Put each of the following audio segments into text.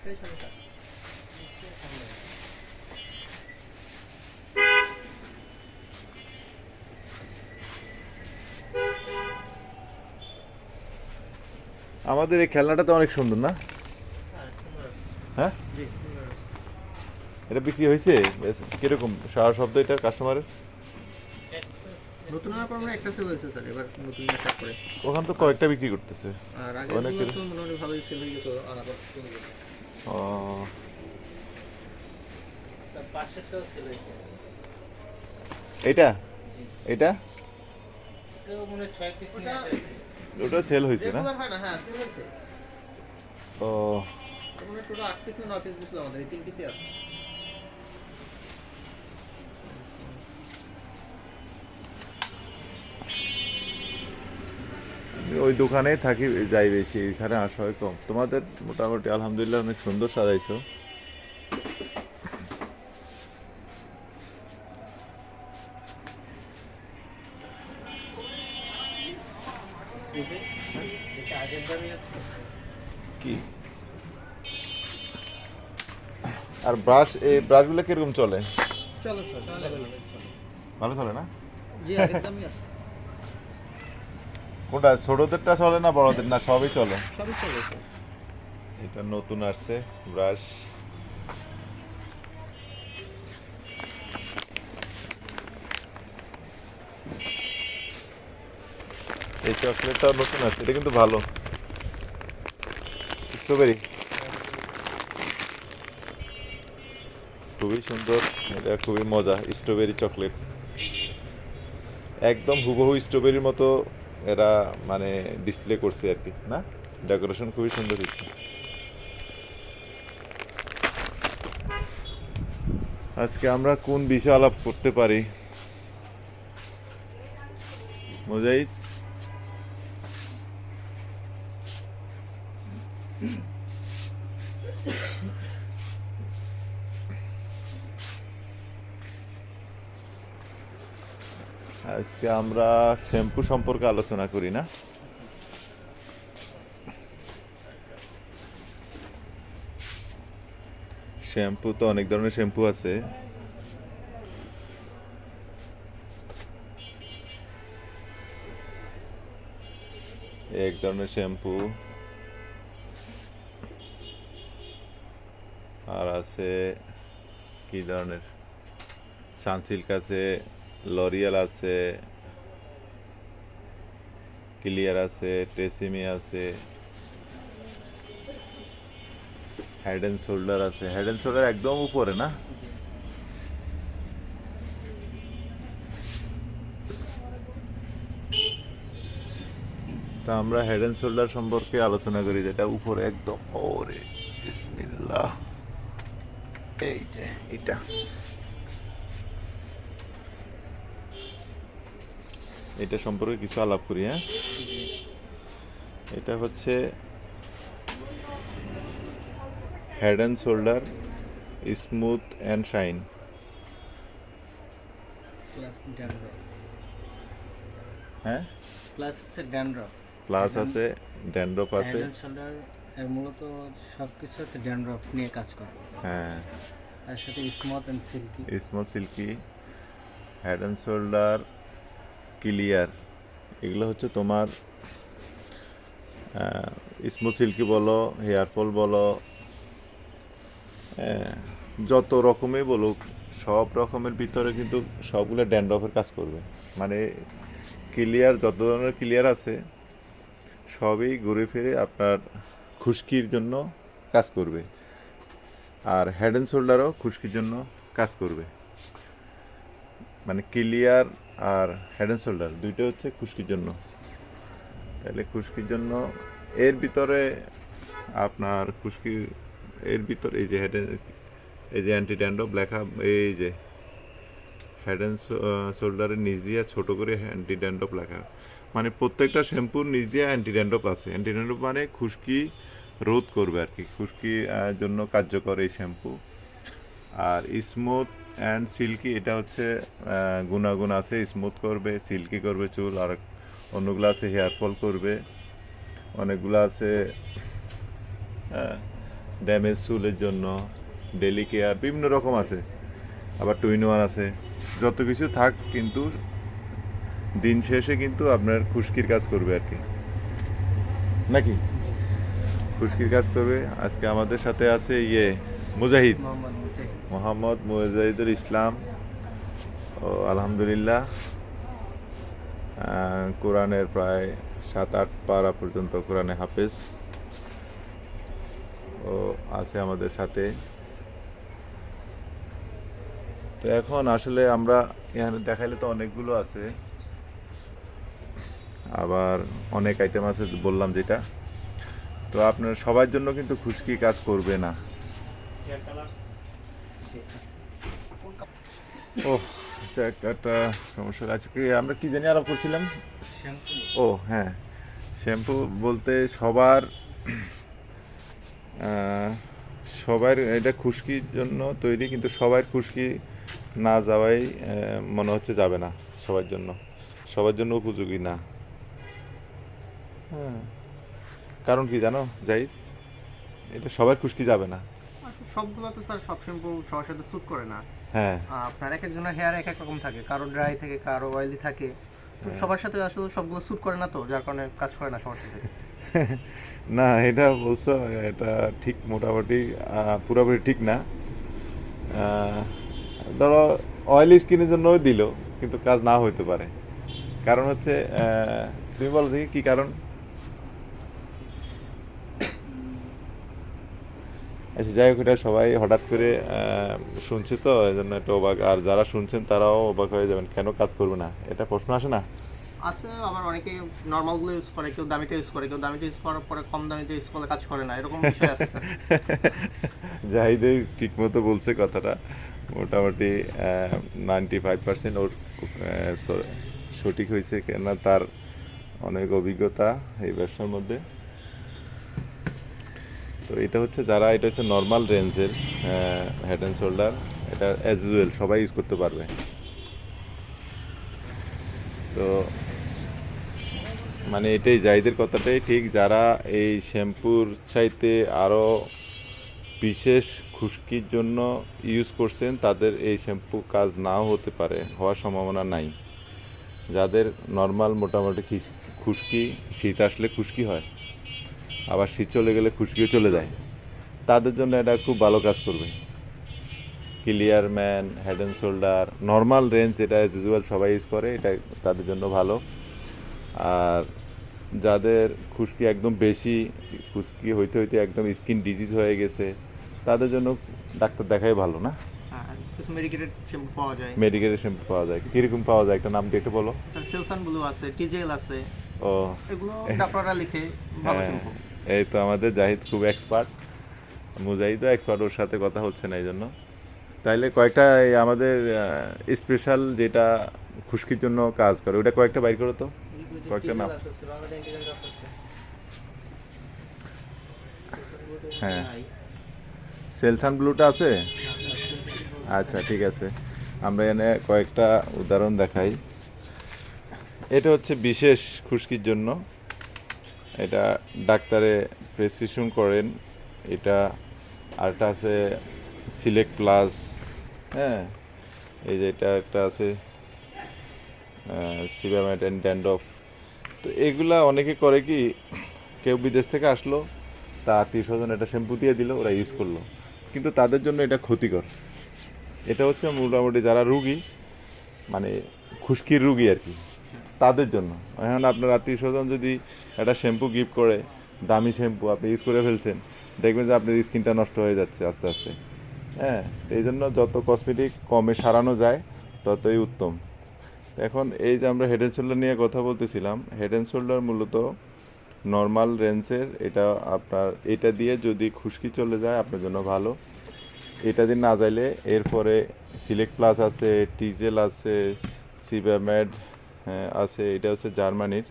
আমাদের এই খেলনাটা তো অনেক সুন্দর না? হ্যাঁ, এটা বিক্রি হয়েছে? কিরকম সারা শব্দ এটা কাস্টমারের? নতুন আনার পর আমরা একটা সেল হয়েছে স্যার, এবার নতুন একটা করে। ওখান তো কয়েকটা বিক্রি করতেছে। আর অনেক আগেরগুলো তো মোটামুটি ভালোই সেল হয়ে গেছে, আনার পর চলে গেছে। ও, তার পাশেরটাও সেল হয়েছে। এটা এটা এটাও মনে হয় 6 পিস নিয়ে আসা হয়েছে। ওটা সেল হয়েছে না? রেগুলার হয় না, হ্যাঁ সেল হয়েছে। ও, মনে টোটাল 8 পিস না 9 পিস দিছিল আমাদের, এই 3 পিসই আছে। আমি ওই দোকানেই থাকি, যাই বেশি, এখানে আসা হয় কম। তোমাদের মোটামুটি আলহামদুলিল্লাহ অনেক সুন্দর সাজাইছো। এটা আগের দামই আছে। কি আর ব্রাশ, এই ব্রাশগুলো কিরকম চলে? চলো স্যার, চলো। ভালো চলে না? জি আগের দামই আছে। কোনটা, ছোটদেরটা চলে না বড়দের, না সবই চলে? সবই চলে স্যার। এটা নতুন আসছে ব্রাশ। এই চকলেটটাও নতুন আসছে, এটা কিন্তু ভালো, স্ট্রবেরি, খুবই সুন্দর। এটা খুবই মজা, স্ট্রবেরি চকলেট, একদম হুবহু স্ট্রবেরির মতো এরা মানে ডিসপ্লে করছে আর কি, না? ডেকোরেশন খুবই সুন্দর হয়েছে। আজকে আমরা কোন বিষয়ে আলাপ করতে পারি মুজাহিদ? আজকে আমরা শ্যাম্পু সম্পর্কে আলোচনা করি, না? শ্যাম্পু তো অনেক ধরনের শ্যাম্পু আছে। এক ধরনের শ্যাম্পু, আর আছে কি ধরনের, সানসিল্ক আছে, লরিয়াল আছে, ক্লিয়ার আছে, ট্রেসিমি আছে, হেড অ্যান্ড শোল্ডার আছে। হেড অ্যান্ড শোল্ডার একদম উপরে, না? তা আমরা হেড অ্যান্ড শোল্ডার সম্পর্কে আলোচনা করি, যেটা উপরে একদম। ওরে বিসমিল্লাহ, এই যে এটা, এটা সম্পর্কে কিছু আলাপ করি। হ্যাঁ, এটা হচ্ছে head and shoulder smooth and shine. Plus dandruff. হ্যাঁ, প্লাস হচ্ছে ড্যান্ড্রফ। প্লাস আছে, ড্যান্ড্রফ আছে। হেড এন্ড শোল্ডার এর মূলত সবকিছু হচ্ছে ড্যান্ড্রফ নিয়ে কাজ করে। হ্যাঁ, তার সাথে smooth and silky. Smooth silky, head and shoulder, clear, এগুলো হচ্ছে তোমার স্মুথ সিল্কি বলো, হেয়ার ফল বলো, যত রকমই বলুক, সব রকমের ভিতরে কিন্তু সবগুলো ড্যান্ড্রফের কাজ করবে। মানে ক্লিয়ার, যত ধরনের ক্লিয়ার আছে সবই ঘুরে ফিরে আপনার খুশকির জন্য কাজ করবে। আর হেড অ্যান্ড শোল্ডারও খুশকির জন্য কাজ করবে। মানে ক্লিয়ার আর হেড অ্যান্ড শোল্ডার দুইটা হচ্ছে খুশকির জন্য। তাহলে খুশকির জন্য এর ভিতরে আপনার খুশকি, এর ভিতরে এই যে হেড, এই যে অ্যান্টি ড্যান্ড্রফ লেখা, এই যে হেড অ্যান্ড শোল্ডারের নিচ দিয়ে ছোট করে অ্যান্টি ড্যান্ড্রফ লেখা। মানে প্রত্যেকটা শ্যাম্পুর নিচ দিয়ে অ্যান্টি ড্যান্ড্রফ আছে। অ্যান্টি ড্যান্ড্রফ মানে খুশকি রোধ করবে আর কি, খুশকি জন্য কার্যকর এই শ্যাম্পু। আর স্মুথ অ্যান্ড সিল্কি, এটা হচ্ছে গুণাগুণ আছে, স্মুথ করবে, সিল্কি করবে চুল। আর অন্যগুলো আছে হেয়ার ফল করবে, অনেকগুলো আছে ড্যামেজ চুলের জন্য, ডেলি কেয়ার বিভিন্ন রকম আছে, আবার টু ইন ওয়ান আছে। যত কিছু থাক কিন্তু দিন শেষে কিন্তু আপনার খুশকির কাজ করবে আর কি, নাকি খুশকির কাজ করবে। আজকে আমাদের সাথে আছে মুজাহিদ, মোহাম্মদ মুজাহিদ। মোহাম্মদ মুজাহিদুল ইসলাম। ও আলহামদুলিল্লাহ কোরআনের প্রায় 7-8 পারা পর্যন্ত কোরআনে হাফেজ ও আছে আমাদের সাথে। তো এখন আসলে আমরা এখানে দেখাইলে তো অনেকগুলো আছে, আবার অনেক আইটেম আছে বললাম যেটা। তো আপনার সবার জন্য কিন্তু খুশকি কাজ করবে না। ও একটা সমস্যা আছে কি, আমরা কি জানি আলাপ করছিলাম। শ্যাম্পু। ও হ্যাঁ, শ্যাম্পু বলতে সবার সবার এটা খুশকির জন্য তৈরি, কিন্তু সবার খুশকি না যাওয়াই মনে হচ্ছে যাবে না সবার জন্য উপযোগী না। হ্যাঁ, কারণ কি জানো জাহিদ, এটা সবার খুশকি যাবে না। আসলে সবগুলো তো স্যার সব শ্যাম্পু সবার সাথে স্যুট করে না। হ্যাঁ, আপনার এক একজনের হেয়ার এক এক রকম থাকে, কারো ড্রাই থাকে, কারো অয়েলি থাকে। তো সবার সাথে আসলে সবগুলো স্যুট করে না, তো যার কারণে কাজ করে না সবার সাথে। না এটা বলছো এটা ঠিক মোটামুটি পুরোপুরি ঠিক না। ধরো অয়েলি স্কিনের জন্যও দিল, কিন্তু কাজ না হইতে পারে। কারণ হচ্ছে তুমি বলো দেখি কি কারণ। আচ্ছা যাই হোক, এটা সবাই হঠাৎ করে শুনছে তো এই জন্য একটা অবাক, আর যারা শুনছেন তারাও অবাক হয়ে যাবেন কেন কাজ করবে না, এটা প্রশ্ন আসে না। আছে আবার অনেকে নর্মালগুলো ইউজ করে, কেউ দামিটা ইউজ করে, কেউ দামিটা ইউজ করার পরে কম দামিটা ইউজ করলে কাজ করে না, এরকম বিষয় আছে স্যার। জাহিদই ঠিক মতো বলছে কথাটা, মোটামুটি 95% ওর সঠিক হয়েছে, কেননা তার অনেক অভিজ্ঞতা এই ব্যবসার মধ্যে। তো এটা হচ্ছে এটা হচ্ছে নর্মাল রেঞ্জের হেড অ্যান্ড শোল্ডার, এটা অ্যাজ ইউজুয়াল সবাই ইউজ করতে পারবে। তো মানে এটাই জাহিদের কথাটাই ঠিক, যারা এই শ্যাম্পুর চাইতে আরও বিশেষ খুশকির জন্য ইউজ করছেন তাদের এই শ্যাম্পু কাজ নাও হতে পারে, হওয়ার সম্ভাবনা নাই। যাদের নর্মাল মোটামুটি খুশকি, শীত আসলে খুশকি হয়, আবার শীত চলে গেলে খুশকিও চলে যায়, তাদের জন্য এটা খুব ভালো কাজ করবে। Clear man, head and shoulder, normal range, এটা অ্যাজ ইউজুয়াল সবাই ইউজ করে, এটা তাদের জন্য ভালো। আর যাদের খুশকি একদম বেশি, খুশকি হইতে হইতে একদম স্কিন ডিজিজ হয়ে গেছে, তাদের জন্য ডাক্তার দেখাই ভালো না। হ্যাঁ, কিছু মেডিকেটেড শ্যাম্পু পাওয়া যায়। মেডিকেলের শ্যাম্পু পাওয়া যায়, কীরকম পাওয়া যায় একটা নাম দিয়ে একটু বলো। স্যার সেলসান ব্লু আছে, টিজেল আছে, ও এগুলো ডাক্তাররা লিখে ভালো হ্যাঁ, শ্যাম্পু। এই তো আমাদের জাহিদ খুব এক্সপার্ট, মুজাহিদও এক্সপার্ট, ওর সাথে কথা হচ্ছে না এই জন্য। তাইলে কয়েকটা এই আমাদের স্পেশাল যেটা খুশকির জন্য কাজ করে ওটা কয়েকটা বাইর করো তো, কয়েকটা নাম। হ্যাঁ, সেলসান ব্লুটা আছে। আচ্ছা ঠিক আছে, আমরা এখানে কয়েকটা উদাহরণ দেখাই। এটা হচ্ছে বিশেষ খুশকির জন্য, এটা ডাক্তারে প্রেসক্রিপশন করেন। এটা আরেকটা আছে সিলেক্ট প্লাস, হ্যাঁ, এই যে এটা একটা আছে সিবামেট অ্যান্ড ড্যান্ড্রফ। তো এগুলা অনেকে করে কি, কেউ বিদেশ থেকে আসলো, তা আত্মীয় স্বজন এটা শ্যাম্পু দিয়ে দিল, ওরা ইউজ করলো, কিন্তু তাদের জন্য এটা ক্ষতিকর। এটা হচ্ছে মোটামুটি যারা রুগী, মানে খুশকির রুগী আর কি, তাদের জন্য। এখন আপনার আত্মীয় স্বজন যদি একটা শ্যাম্পু গিফট করে, দামি শ্যাম্পু আপনি ইউজ করে ফেলছেন, দেখবেন যে আপনার স্কিনটা নষ্ট হয়ে যাচ্ছে আস্তে আস্তে। হ্যাঁ, এই জন্য যত কসমেটিক কমে সারানো যায় ততই উত্তম। এখন এই যে আমরা হেড অ্যান্ড শোল্ডার নিয়ে কথা বলতেছিলাম, হেড অ্যান্ড শোল্ডার মূলত নর্মাল রেঞ্জের, এটা আপনার এটা দিয়ে যদি খুশকি চলে যায় আপনার জন্য ভালো। এটা দিয়ে না যাইলে এরপরে সিলেক্ট প্লাস আছে, টিজেল আছে, সিবামেড আছে, এটা হচ্ছে জার্মানির,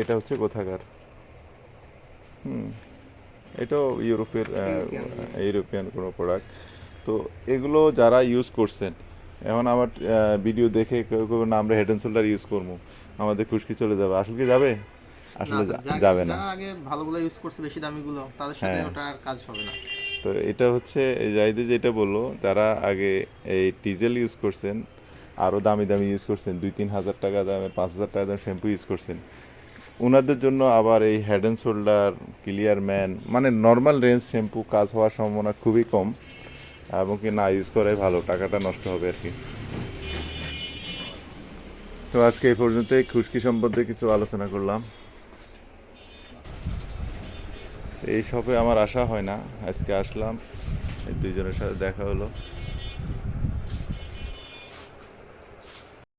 এটা হচ্ছে কোথাকার, এটাও ইউরোপিয়ান কোনো প্রোডাক্ট। তো এগুলো যারা ইউজ করছেন, এখন আমার ভিডিও দেখে কেউ কেউ না আমরা হেড অ্যান্ড শোল্ডার ইউজ করবো, আমাদের খুশকি চলে যাবে, আসলে কি যাবে? আসলে না, স্যার, যাবে না। যারা আগে ভালোগুলো ইউজ করছে বেশি দামিগুলো তাদের সাথে হ্যাঁ। ওটা আর কাজ হবে না। তো এটা হচ্ছে এই জাহিদে যেটা বললো, যারা আগে এই ডিজেল ইউজ করছেন, আরও দামি দামি ইউজ করছেন, 2-3 হাজার টাকা দামের, 5,000 টাকা দামের শ্যাম্পু ইউজ করছেন, ওনাদের জন্য আবার এই head and shoulder, clear man, মানে নর্মাল রেঞ্জ শ্যাম্পু কাজ হওয়ার সম্ভাবনা খুবই কম, এবং কি না ইউজ করাই ভালো, টাকাটা নষ্ট হবে আর কি। তো আজকে এই পর্যন্তই খুশকি সম্বন্ধে কিছু আলোচনা করলাম। এই শপে আমার আসা হয় না, আজকে আসলাম, এই দুইজনের সাথে দেখা হলো।